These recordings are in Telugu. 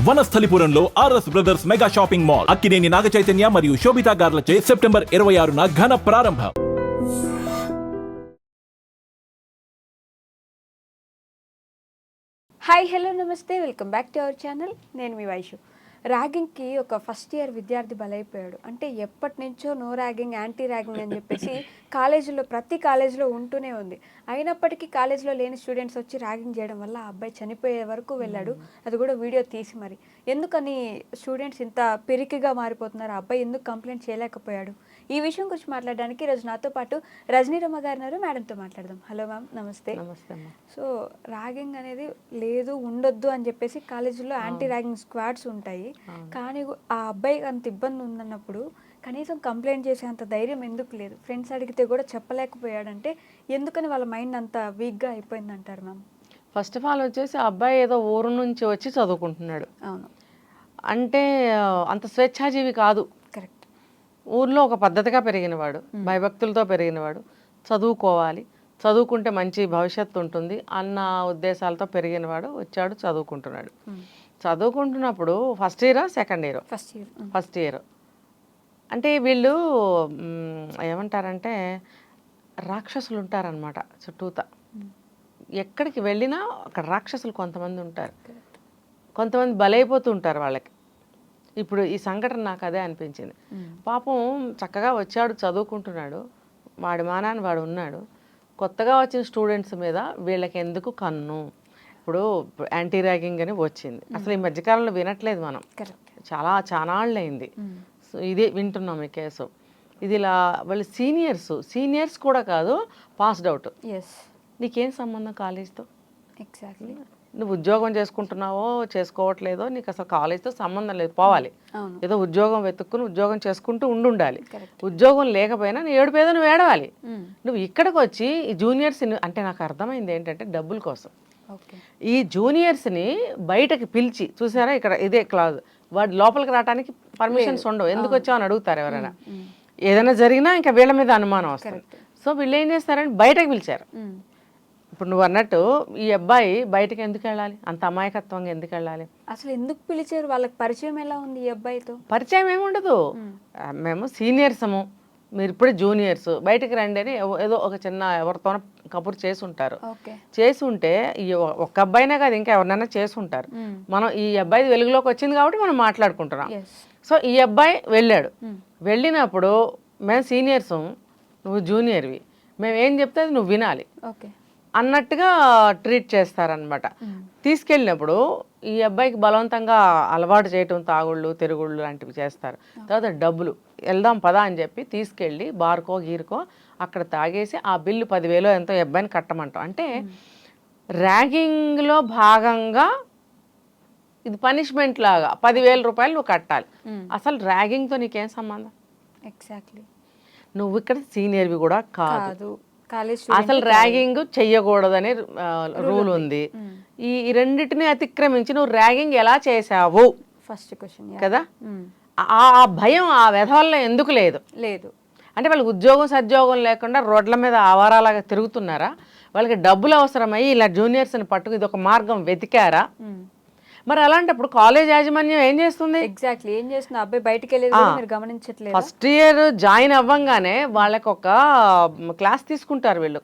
వనస్థలిపురంలో RS brothers mega shopping mall Akkineni Naga Chaitanya మరియు శోభితా గార్లచే సెప్టెంబర్ 26న ఘన ప్రారంభం. హాయ్ హలో నమస్తే, welcome back to our channel. నేను మీ వైషు. ర్యాగింగ్కి ఒక ఫస్ట్ ఇయర్ విద్యార్థి బలైపోయాడు. అంటే ఎప్పటి నుంచో నో ర్యాగింగ్, యాంటీ ర్యాగింగ్ అని చెప్పేసి కాలేజీలో ప్రతి కాలేజీలో ఉంటూనే ఉంది. అయినప్పటికీ కాలేజీలో లేని స్టూడెంట్స్ వచ్చి ర్యాగింగ్ చేయడం వల్ల ఆ అబ్బాయి చనిపోయే వరకు వెళ్ళాడు. అది కూడా వీడియో తీసి మరి. ఎందుకని స్టూడెంట్స్ ఇంత పిరికిగా మారిపోతున్నారు? ఆ అబ్బాయి ఎందుకు కంప్లైంట్ చేయలేకపోయాడు? ఈ విషయం గురించి మాట్లాడడానికి ఈరోజు నాతో పాటు రజనీరమ్మ గారు ఉన్నారు. మేడంతో మాట్లాడదాం. హలో మ్యామ్, నమస్తే. నమస్తే అమ్మ. సో ర్యాగింగ్ అనేది లేదు, ఉండొద్దు అని చెప్పేసి కాలేజీలో యాంటీ ర్యాగింగ్ స్క్వాడ్స్ ఉంటాయి. కానీ ఆ అబ్బాయికి అంత ఇబ్బంది ఉందన్నప్పుడు కనీసం కంప్లైంట్ చేసే అంత ధైర్యం ఎందుకు లేదు? ఫ్రెండ్స్ అడిగితే కూడా చెప్పలేకపోయాడంటే ఎందుకని వాళ్ళ మైండ్ అంత వీక్గా అయిపోయింది అంటారు మ్యామ్? ఫస్ట్ ఆఫ్ ఆల్ వచ్చేసి ఆ అబ్బాయి ఏదో ఊరు నుంచి వచ్చి చదువుకుంటున్నాడు. అవును, అంటే అంత స్వేచ్ఛాజీవి కాదు. కరెక్ట్. ఊర్లో ఒక పద్ధతిగా పెరిగినవాడు, భయభక్తులతో పెరిగినవాడు, చదువుకోవాలి, చదువుకుంటే మంచి భవిష్యత్తు ఉంటుంది అన్న ఉద్దేశాలతో పెరిగినవాడు వచ్చాడు, చదువుకుంటున్నాడు. చదువుకుంటున్నప్పుడు ఫస్ట్ ఇయరా సెకండ్ ఇయర్? First year. అంటే వీళ్ళు ఏమంటారంటే రాక్షసులు ఉంటారనమాట చుట్టూత. ఎక్కడికి వెళ్ళినా అక్కడ రాక్షసులు కొంతమంది ఉంటారు, కొంతమంది బలైపోతూ ఉంటారు వాళ్ళకి. ఇప్పుడు ఈ సంఘటన నాకు అదే అనిపించింది. పాపం చక్కగా వచ్చాడు, చదువుకుంటున్నాడు, వాడి మానాన్ని వాడు ఉన్నాడు. కొత్తగా వచ్చిన స్టూడెంట్స్ మీద వీళ్ళకి ఎందుకు కన్ను? ఇప్పుడు యాంటీ ర్యాగింగ్ అని వచ్చింది, అసలు ఈ మధ్యకాలంలో వినట్లేదు మనం, చాలా అయింది. సో ఇదే వింటున్నాం ఈ కేసు. ఇది ఇలా వాళ్ళు సీనియర్స్ కూడా కాదు, పాస్డ్ అవుట్. నీకేం సంబంధం కాలేజ్తో? ఎగ్జాక్ట్లీ. నువ్వు ఉద్యోగం చేసుకుంటున్నావో చేసుకోవట్లేదో నీకు అసలు కాలేజ్తో సంబంధం లేదు, పోవాలి. ఏదో ఉద్యోగం వెతుక్కుని ఉద్యోగం చేసుకుంటూ ఉండాలి. ఉద్యోగం లేకపోయినా నీ ఏడుపు ఏదో నువ్వు ఏడవాలి. నువ్వు ఇక్కడికి వచ్చి ఈ జూనియర్స్, అంటే నాకు అర్థమైంది ఏంటంటే డబ్బుల కోసం ఈ జూనియర్స్ని బయటకి పిలిచి, చూసారా ఇక్కడ ఇదే క్లాజ్, వాడు లోపలికి రావడానికి పర్మిషన్స్ ఉండవు, ఎందుకు వచ్చావు అని అడుగుతారు ఎవరైనా. ఏదైనా జరిగినా ఇంకా వీళ్ళ మీద అనుమానం వస్తుంది. సో వీళ్ళు ఏం చేస్తారంటే బయటకు పిలిచారు. ఇప్పుడు నువ్వు అన్నట్టు ఈ అబ్బాయి బయటకు ఎందుకు వెళ్ళాలి? అంత అమాయకత్వంగా ఎందుకు వెళ్ళాలి? అసలు ఎందుకు పిలిచారు? వాళ్ళకి పరిచయం ఎలా ఉంది ఈ అబ్బాయితో? పరిచయం ఏముండదు, మేము సీనియర్సము, మీరు ఇప్పుడే జూనియర్స్, బయటకు రండి అని ఏదో ఒక చిన్న ఎవరితోనో కబుర్ చేసి ఉంటారు. చేసి ఉంటే ఈ ఒక్క అబ్బాయినే కాదు, ఇంకా ఎవరినైనా చేసి ఉంటారు. మనం ఈ అబ్బాయి వెలుగులోకి వచ్చింది కాబట్టి మనం మాట్లాడుకుంటున్నాం. సో ఈ అబ్బాయి వెళ్ళాడు. వెళ్ళినప్పుడు మేము సీనియర్స్, నువ్వు జూనియర్వి, మేము ఏం చెప్తే అది నువ్వు వినాలి అన్నట్టుగా ట్రీట్ చేస్తారనమాట. తీసుకెళ్ళినప్పుడు ఈ అబ్బాయికి బలవంతంగా అలవాటు చేయటం, తాగుళ్ళు తిరుగుళ్ళు లాంటివి చేస్తారు. తర్వాత డబ్బులు వెళ్దాం పదా అని చెప్పి తీసుకెళ్ళి బార్కో గీరుకో అక్కడ తాగేసి ఆ బిల్లు 10,000 ఎంతో అబ్బాయిని కట్టమంటాం. అంటే ర్యాగింగ్లో భాగంగా ఇది పనిష్మెంట్ లాగా 10,000 రూపాయలు నువ్వు కట్టాలి. అసలు ర్యాగింగ్తో నీకేం సంబంధం? ఎగ్జాక్ట్లీ. నువ్వు ఇక్కడ సీనియర్వి కూడా కాదు, అసలు కాలేజ్ ర్యాగింగ్ చెయ్యకూడదని రూల్ ఉంది. ఈ రెండింటిని అతిక్రమించి నువ్వు ర్యాగింగ్ ఎలా చేసావు ఫస్ట్ క్వశ్చన్ కదా. ఆ భయం ఆ వెధవల్లో ఎందుకు లేదు? అంటే వాళ్ళకి ఉద్యోగం సద్యోగం లేకుండా రోడ్ల మీద ఆవారాలాగా తిరుగుతున్నారా? వాళ్ళకి డబ్బులు అవసరమయ్యి ఇలా జూనియర్స్ని పట్టుకు ఇది ఒక మార్గం వెతికారా? మరి అలాంటప్పుడు కాలేజ్ యాజమాన్యం ఏం చేస్తుంది? ఎగ్జాక్ట్లీ ఏం చేస్తుంది? అబ్బాయి బయటికి వెళ్ళేది మీరు గమనించట్లేదు. ఫస్ట్ ఇయర్ జాయిన్ అవ్వంగానే వాళ్ళకి ఒక క్లాస్ తీసుకుంటారు వీళ్ళు,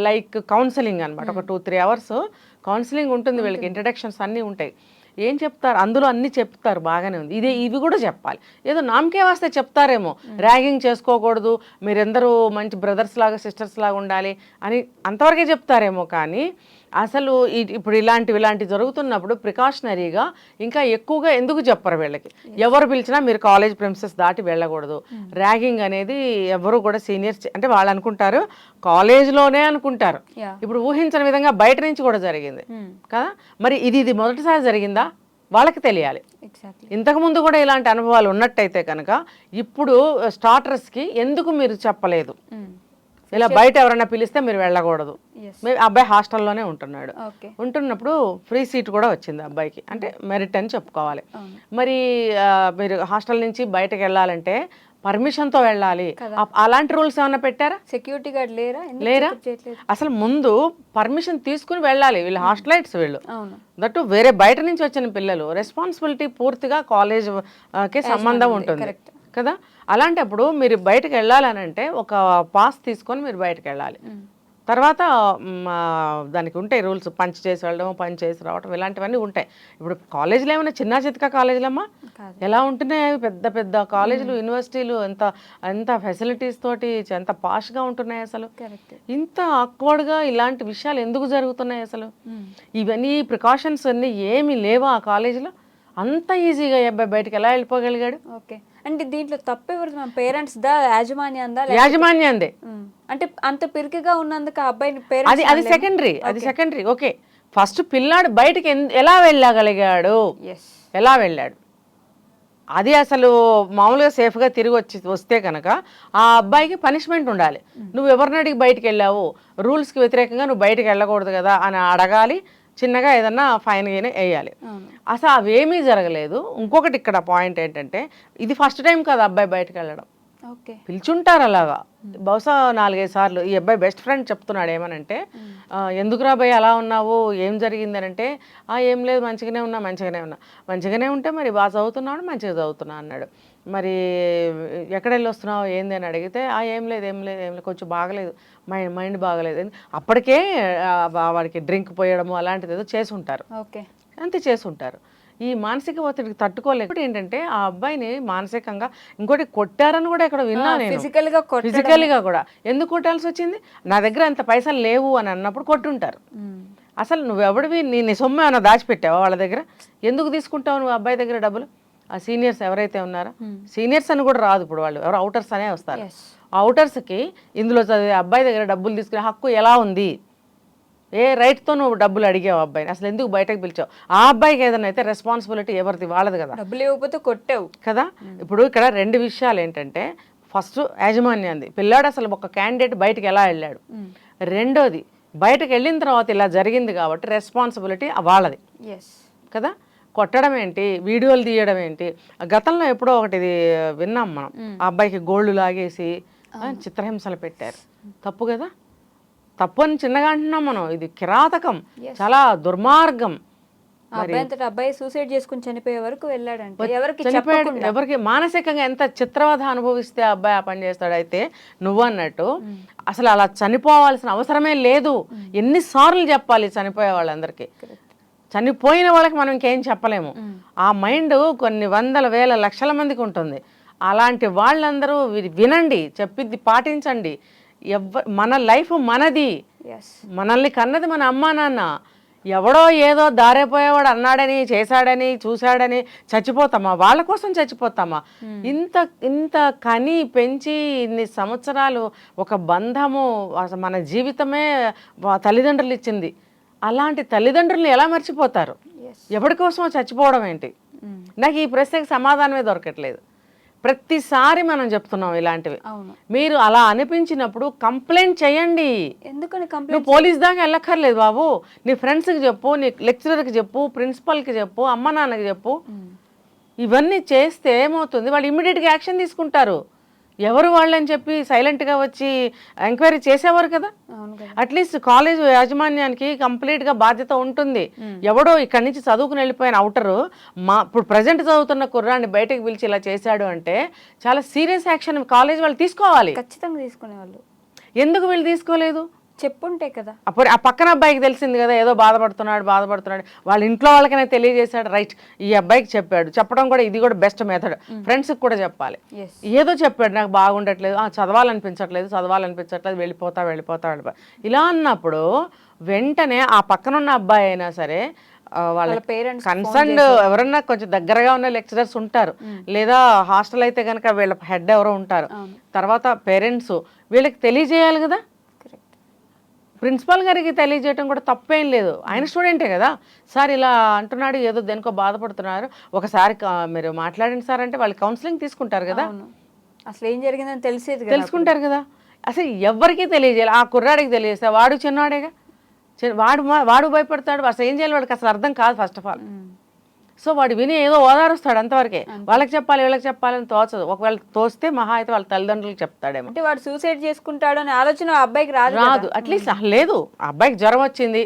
లైక్ కౌన్సిలింగ్ అనమాట. ఒక 2-3 అవర్స్ కౌన్సిలింగ్ ఉంటుంది వీళ్ళకి, ఇంట్రడక్షన్స్ అన్నీ ఉంటాయి. ఏం చెప్తారు అందులో అన్నీ చెప్తారు, బాగానే ఉంది. ఇవి కూడా చెప్పాలి. ఏదో నామకే వస్తే చెప్తారేమో, ర్యాగింగ్ చేసుకోకూడదు, మీరందరూ మంచి బ్రదర్స్ లాగా సిస్టర్స్ లాగా ఉండాలి అని అంతవరకే చెప్తారేమో. కానీ అసలు ఇప్పుడు ఇలాంటివి జరుగుతున్నప్పుడు ప్రికాషనరీగా ఇంకా ఎక్కువగా ఎందుకు చెప్పరు వీళ్ళకి? ఎవరు పిలిచినా మీరు కాలేజ్ ప్రిన్సెస్ దాటి వెళ్ళకూడదు. ర్యాగింగ్ అనేది ఎవరు కూడా సీనియర్స్ అంటే వాళ్ళు అనుకుంటారు కాలేజ్లోనే అనుకుంటారు. ఇప్పుడు ఊహించని విధంగా బయట నుంచి కూడా జరిగింది కదా. మరి ఇది మొదటిసారి జరిగిందా? వాళ్ళకి తెలియాలి. ఇంతకుముందు కూడా ఇలాంటి అనుభవాలు ఉన్నట్టయితే కనుక ఇప్పుడు స్టార్టర్స్కి ఎందుకు మీరు చెప్పలేదు? ఇలా బయట ఎవరైనా పిలిస్తే మీరు వెళ్ళకూడదు. అబ్బాయి హాస్టల్లోనే ఉంటున్నాడు. ఉంటున్నప్పుడు ఫ్రీ సీట్ కూడా వచ్చింది అబ్బాయికి, అంటే మెరిట్ అని చెప్పుకోవాలి. మరి మీరు హాస్టల్ నుంచి బయటకు వెళ్ళాలంటే పర్మిషన్తో వెళ్ళాలి. అలాంటి రూల్స్ ఏమైనా పెట్టారా? సెక్యూరిటీ గార్డ్ లేరా? అసలు ముందు పర్మిషన్ తీసుకుని వెళ్ళాలి. వీళ్ళు హాస్టలైట్స్, వీళ్ళు అవును. దట్టు వేరే బయట నుంచి వచ్చిన పిల్లలు. రెస్పాన్సిబిలిటీ పూర్తిగా కాలేజ్ కి సంబంధం ఉంటుంది కదా. అలాంటప్పుడు మీరు బయటకు వెళ్ళాలని అంటే ఒక పాస్ తీసుకొని మీరు బయటకు వెళ్ళాలి. తర్వాత దానికి ఉంటాయి రూల్స్, పంచ్ చేసి వెళ్ళడం, పంచ్ చేసి రావడం, ఇలాంటివన్నీ ఉంటాయి. ఇప్పుడు కాలేజీలు ఏమైనా చిన్న చితక కాలేజీలమ్మా? ఎలా ఉంటున్నాయి అవి, పెద్ద పెద్ద కాలేజీలు, యూనివర్సిటీలు, ఎంత ఎంత ఫెసిలిటీస్ తోటి ఎంత పాష్గా ఉంటున్నాయి. అసలు ఇంత ఆక్వర్డ్గా ఇలాంటి విషయాలు ఎందుకు జరుగుతున్నాయి అసలు? ఇవన్నీ ప్రికాషన్స్ అన్నీ ఏమీ లేవా ఆ కాలేజీలో? అంత ఈజీగా అబ్బాయి బయటకు ఎలా వెళ్ళిపోగలిగాడు? ఓకే, అంటే దీంట్లో తప్పెవరు? పేరెంట్స్ దా, యాజమాన్యందా? యాజమాన్యందే. అంటే అంత పిరికిగా ఉన్నందుకు ఆ అబ్బాయిని అది సెకండరీ, అది సెకండరీ. ఓకే, ఫస్ట్ పిల్లాడు బయటకి ఎలా వెళ్ళగలిగాడు, ఎలా వెళ్ళాడు, అది అసలు మామూలుగా సేఫ్గా తిరిగి వస్తే కనుక ఆ అబ్బాయికి పనిష్మెంట్ ఉండాలి. నువ్వు ఎవరిని అడిగి బయటకు వెళ్ళావు, రూల్స్కి వ్యతిరేకంగా నువ్వు బయటకు వెళ్ళకూడదు కదా అని అడగాలి. చిన్నగా ఏదన్నా ఫైన్ గానే వేయాలి. అసలు అవేమీ జరగలేదు. ఇంకొకటి ఇక్కడ పాయింట్ ఏంటంటే, ఇది ఫస్ట్ టైం కదా అబ్బాయి బయటకు వెళ్ళడం. పిలుచుంటారు అలాగా బహుశా 4-5 సార్లు. ఈ అబ్బాయి బెస్ట్ ఫ్రెండ్ చెప్తున్నాడు ఏమనంటే, ఎందుకురా అబ్బాయి అలా ఉన్నావు, ఏం జరిగింది అని అంటే, ఏం లేదు మంచిగానే ఉన్నా మంచిగానే ఉంటే మరి బాగా చదువుతున్నాడు, మంచిగా చదువుతున్నా అన్నాడు. మరి ఎక్కడ వెళ్ళి వస్తున్నావు ఏంది అని అడిగితే, ఏం లేదు కొంచెం బాగలేదు, మైండ్ బాగలేదు. అప్పటికే వాడికి డ్రింక్ పోయడము అలాంటిది ఏదో చేసి ఉంటారు, అంతే చేసి ఉంటారు. ఈ మానసిక ఒత్తిడికి తట్టుకోలేదు. ఏంటంటే ఆ అబ్బాయిని మానసికంగా ఇంకోటి కొట్టారని కూడా ఇక్కడ విన్నా నేను, ఫిజికల్గా కూడా. ఎందుకు కొట్టాల్సి వచ్చింది? నా దగ్గర అంత పైసలు లేవు అని అన్నప్పుడు కొట్టుంటారు. అసలు నువ్వెవడివి, నీ సొమ్ము ఏమైనా దాచిపెట్టావా వాళ్ళ దగ్గర? ఎందుకు తీసుకుంటావు నువ్వు అబ్బాయి దగ్గర డబ్బులు? ఆ సీనియర్స్ ఎవరైతే ఉన్నారో, సీనియర్స్ అని కూడా రాదు ఇప్పుడు, వాళ్ళు ఎవరు అవుటర్స్ అనే వస్తారు. ఆ అవుటర్స్కి ఇందులో చదివే అబ్బాయి దగ్గర డబ్బులు తీసుకునే హక్కు ఎలా ఉంది? ఏ రైట్తో నువ్వు డబ్బులు అడిగావు అబ్బాయిని? అసలు ఎందుకు బయటకు పిలిచావు? ఆ అబ్బాయికి ఏదైనా అయితే రెస్పాన్సిబిలిటీ ఎవరిది? వాళ్ళది కదా. డబ్బులు ఇవ్వకపోతే కొట్టావు కదా. ఇప్పుడు ఇక్కడ 2 విషయాలు ఏంటంటే, ఫస్ట్ యాజమాన్యంది, పిల్లాడు అసలు ఒక క్యాండిడేట్ బయటకు ఎలా వెళ్ళాడు. రెండోది, బయటకు వెళ్ళిన తర్వాత ఇలా జరిగింది కాబట్టి రెస్పాన్సిబిలిటీ వాళ్ళది కదా. కొట్టడం ఏంటి, వీడియోలు తీయడం ఏంటి? గతంలో ఎప్పుడో ఒకటి విన్నాం మనం, ఆ అబ్బాయికి గోల్డ్ లాగేసి చిత్రహింసలు పెట్టారు. తప్పు కదా, తప్పు అని చిన్నగా అంటున్నాం మనం. ఇది కిరాతకం, చాలా దుర్మార్గం. అబ్బాయి సూసైడ్ చేసుకుని చనిపోయే వరకు వెళ్ళాడంటే ఎవరికి మానసికంగా ఎంత చిత్రవధ అనుభవిస్తే ఆ అబ్బాయి ఆ పని చేస్తాడు. అయితే నువ్వు అన్నట్టు అసలు అలా చనిపోవాల్సిన అవసరమే లేదు. ఎన్నిసార్లు చెప్పాలి చనిపోయే వాళ్ళందరికీ? చనిపోయిన వాళ్ళకి మనం ఇంకేం చెప్పలేము. ఆ మైండ్ కొన్ని వందల వేల లక్షల మందికి ఉంటుంది. అలాంటి వాళ్ళందరూ వినండి, చెప్పింది పాటించండి. మన లైఫ్ మనది, మనల్ని కన్నది మన అమ్మా నాన్న. ఎవడో ఏదో దారైపోయేవాడు అన్నాడని, చేశాడని, చూశాడని చచ్చిపోతామా? వాళ్ళ కోసం చచ్చిపోతామా? ఇంత కని పెంచి ఇన్ని సంవత్సరాలు ఒక బంధము, మన జీవితమే తల్లిదండ్రులు ఇచ్చింది. అలాంటి తల్లిదండ్రులు ఎలా మర్చిపోతారు? ఎవరి కోసమో చచ్చిపోవడం ఏంటి? నాకు ఈ ప్రశ్నకి సమాధానమే దొరకట్లేదు. ప్రతిసారి మనం చెప్తున్నాం ఇలాంటివి. మీరు అలా అనిపించినప్పుడు కంప్లైంట్ చేయండి. నువ్వు పోలీస్ దాకా వెళ్ళక్కర్లేదు బాబు. నీ ఫ్రెండ్స్కి చెప్పు, నీ లెక్చరర్కి చెప్పు, ప్రిన్సిపల్కి చెప్పు, అమ్మ నాన్నకి చెప్పు. ఇవన్నీ చేస్తే ఏమవుతుంది? వాళ్ళు ఇమ్మీడియట్గా యాక్షన్ తీసుకుంటారు. ఎవరు వాళ్ళని చెప్పి సైలెంట్గా వచ్చి ఎంక్వైరీ చేసేవారు కదా. అట్లీస్ట్ కాలేజ్ యాజమాన్యానికి కంప్లీట్గా బాధ్యత ఉంటుంది. ఎవడో ఇక్కడి నుంచి చదువుకుని వెళ్ళిపోయిన అవుటరు ఇప్పుడు ప్రజెంట్ చదువుతున్న కుర్రాన్ని బయటకు పిలిచి ఇలా చేశాడు అంటే చాలా సీరియస్ యాక్షన్ కాలేజ్ వాళ్ళు తీసుకోవాలి. ఖచ్చితంగా తీసుకునేవాళ్ళు. ఎందుకు వీళ్ళు తీసుకోలేదు? చెప్పుంటే కదా. అప్పుడు ఆ పక్కన అబ్బాయికి తెలిసింది కదా, ఏదో బాధపడుతున్నాడు. వాళ్ళ ఇంట్లో వాళ్ళకైనా తెలియజేశాడు. రైట్, ఈ అబ్బాయికి చెప్పాడు. చెప్పడం కూడా ఇది కూడా బెస్ట్ మెథడ్. ఫ్రెండ్స్కి కూడా చెప్పాలి. ఏదో చెప్పాడు, నాకు బాగుండట్లేదు, చదవాలనిపించట్లేదు, వెళ్ళిపోతా ఇలా అన్నప్పుడు వెంటనే ఆ పక్కనున్న అబ్బాయి అయినా సరే, వాళ్ళ పేరెంట్స్ కన్సర్న్డ్ ఎవరన్నా కొంచెం దగ్గరగా ఉన్న లెక్చరర్స్ ఉంటారు, లేదా హాస్టల్ అయితే కనుక వీళ్ళ హెడ్ ఎవరో ఉంటారు, తర్వాత పేరెంట్స్ వీళ్ళకి తెలియజేయాలి కదా. ప్రిన్సిపాల్ గారికి తెలియజేయడం కూడా తప్పేం లేదు. ఆయన స్టూడెంటే కదా. సార్ ఇలా అంటున్నాడు, ఏదో దేనికో బాధపడుతున్నారు, ఒకసారి మీరు మాట్లాడండి సార్ అంటే వాళ్ళు కౌన్సిలింగ్ తీసుకుంటారు కదా. అసలు ఏం జరిగిందని తెలుసుకుంటారు కదా. అసలు ఎవరికి తెలియజేయాలి? ఆ కుర్రాడికి తెలియజేస్తే వాడు చిన్నవాడేగా, వాడు భయపడతాడు. అసలు ఏం చేయాలి వాడికి అసలు అర్థం కాదు. ఫస్ట్ ఆఫ్ ఆల్ సో వాడు విని ఏదో ఓదారుస్తాడు అంతవరకే. వాళ్ళకి చెప్పాలి వీళ్ళకి చెప్పాలని తోచదు. ఒకవేళ తోస్తే మహా అయితే వాళ్ళ తల్లిదండ్రులకు చెప్తాడేమో. అంటే వాడు సూసైడ్ చేసుకుంటాడు అనే ఆలోచన ఆ అబ్బాయికి రాదు. అట్లీస్ట్ లేదు. ఆ అబ్బాయికి జ్వరం వచ్చింది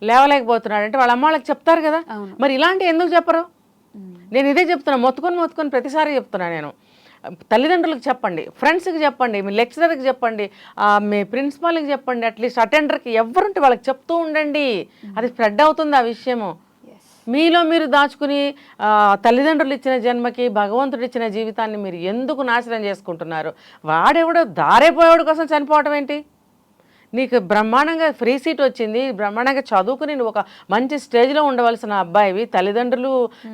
లేవలేకపోతున్నాడు అంటే వాళ్ళ అమ్మ వాళ్ళకి చెప్తారు కదా. మరి ఇలాంటి ఎందుకు చెప్పరు? నేను ఇదే చెప్తున్నా, మొత్తుకొని ప్రతిసారి చెప్తున్నా నేను. తల్లిదండ్రులకు చెప్పండి, ఫ్రెండ్స్కి చెప్పండి, మీ లెక్చరర్కి చెప్పండి, మీ ప్రిన్సిపాల్కి చెప్పండి, అట్లీస్ట్ అటెండర్కి ఎవరుంటే వాళ్ళకి చెప్తూ ఉండండి. అది స్ప్రెడ్ అవుతుంది ఆ విషయము. మీలో మీరు దాచుకుని తల్లిదండ్రులు ఇచ్చిన జన్మకి భగవంతుడు ఇచ్చిన జీవితాన్ని మీరు ఎందుకు నాశనం చేసుకుంటున్నారు? వాడెవడో దారైపోయేవాడు కోసం చనిపోవటం ఏంటి? నీకు బ్రహ్మాండంగా ఫ్రీ సీట్ వచ్చింది, బ్రహ్మాండంగా చదువుకుని నువ్వు ఒక మంచి స్టేజ్లో ఉండవలసిన అబ్బాయివి, తల్లిదండ్రులు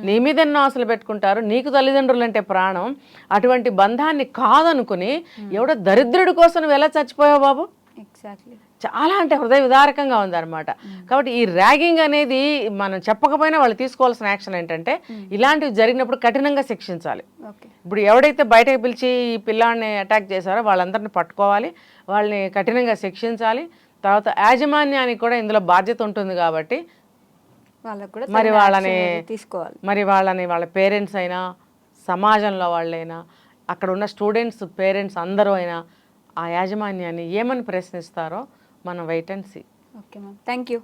నీ మీద ఎన్నో ఆశలు పెట్టుకుంటారు, నీకు తల్లిదండ్రులు అంటే ప్రాణం. అటువంటి బంధాన్ని కాదనుకుని ఎవడో దరిద్రుడి కోసం నువ్వు ఎలా చచ్చిపోయావు బాబు? ఎగ్జాక్ట్లీ. చాలా అంటే హృదయ విదారకంగా ఉందన్నమాట. కాబట్టి ఈ ర్యాగింగ్ అనేది మనం చెప్పకపోయినా వాళ్ళు తీసుకోవాల్సిన యాక్షన్ ఏంటంటే ఇలాంటివి జరిగినప్పుడు కఠినంగా శిక్షించాలి. ఇప్పుడు ఎవడైతే బయటకు పిలిచి ఈ పిల్లాడిని అటాక్ చేశారో వాళ్ళందరినీ పట్టుకోవాలి, వాళ్ళని కఠినంగా శిక్షించాలి. తర్వాత యాజమాన్యానికి కూడా ఇందులో బాధ్యత ఉంటుంది కాబట్టి మరి వాళ్ళని వాళ్ళ పేరెంట్స్ అయినా, సమాజంలో వాళ్ళైనా, అక్కడ ఉన్న స్టూడెంట్స్ పేరెంట్స్ అందరూ అయినా ఆ యాజమాన్యాన్ని ఏమని ప్రశ్నిస్తారో మనం wait and see. Okay ma'am, thank you.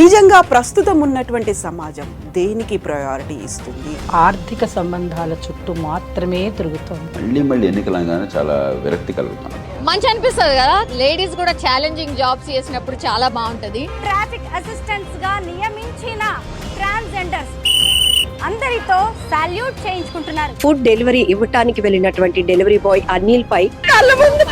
నిజంగా ప్రస్తుతం ఉన్నటువంటి సమాజం దేనికి ప్రయారిటీ ఇస్తుంది? ఆర్థిక సంబంధాల చుట్టూ మాత్రమే తిరుగుతోంది. మళ్ళీ ఎన్నికలంగానే చాలా విరక్తి కలుగుతాం. మంచి అనిపిస్తుంది కదా, లేడీస్ కూడా ఛాలెంజింగ్ జాబ్స్ చేసినప్పుడు చాలా బాగుంటది. ట్రాఫిక్ అసిస్టెంట్స్ గా నియమించిన ట్రాన్స్జెండర్స్ అందరితో సాల్యూట్ చేయించుకుంటున్నారు. ఫుడ్ డెలివరీ ఇవ్వటానికి వెళ్ళినటువంటి డెలివరీ బాయ్ అనిల్ పై కళ్ళ ముందు